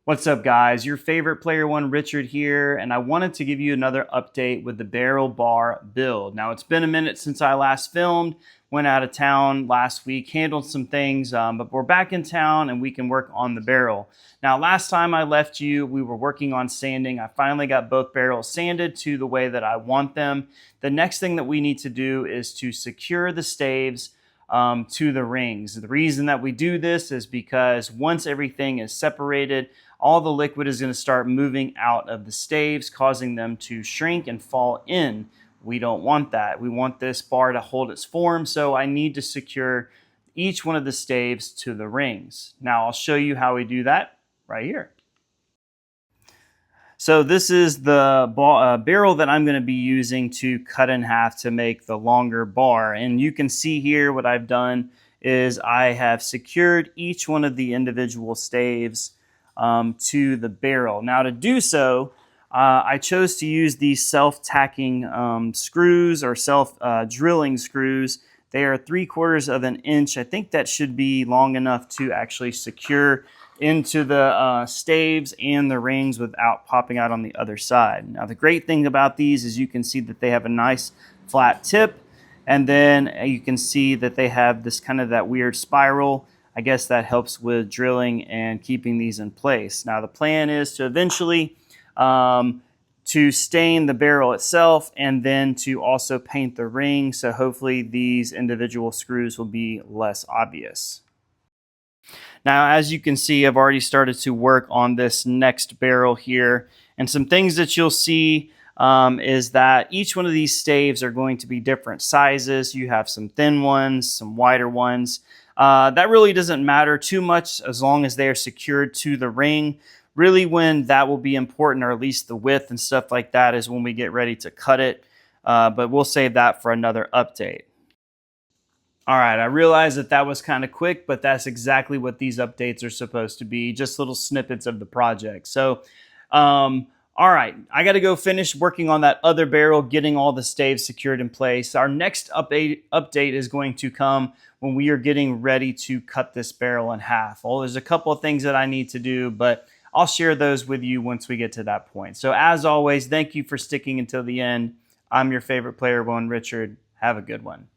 What's up, guys? Your favorite Player One Richard here, and I wanted to give you another update with the barrel bar build. Now, it's been a minute since I last filmed, went out of town last week, handled some things, but we're back in town and we can work on the barrel. Now, last time I left you, we were working on sanding. I finally got both barrels sanded to the way that I want them. The next thing that we need to do is to secure the staves to the rings. The reason that we do this is because once everything is separated, all the liquid is going to start moving out of the staves, causing them to shrink and fall in. We don't want that. We want this bar to hold its form, so I need to secure each one of the staves to the rings. Now I'll show you how we do that right here. So this is the barrel that I'm going to be using to cut in half to make the longer bar. And you can see here what I've done is I have secured each one of the individual staves to the barrel. Now to do so, I chose to use these self-tacking screws or self-drilling screws. They are 3/4 of an inch. I think that should be long enough to actually secure into the staves and the rings without popping out on the other side. Now the great thing about these is you can see that they have a nice flat tip, and then you can see that they have this kind of that weird spiral. I guess that helps with drilling and keeping these in place. Now the plan is to eventually to stain the barrel itself and then to also paint the ring, so hopefully these individual screws will be less obvious. Now, as you can see, I've already started to work on this next barrel here. And some things that you'll see is that each one of these staves are going to be different sizes. You have some thin ones, some wider ones. That really doesn't matter too much as long as they are secured to the ring. Really, when that will be important, or at least the width and stuff like that, is when we get ready to cut it. But we'll save that for another update. All right, I realize that that was kind of quick, but that's exactly what these updates are supposed to be, just little snippets of the project. So, all right, I got to go finish working on that other barrel, getting all the staves secured in place. Our next update is going to come when we are getting ready to cut this barrel in half. Well, there's a couple of things that I need to do, but I'll share those with you once we get to that point. So as always, thank you for sticking until the end. I'm your favorite Player One, Richard. Have a good one.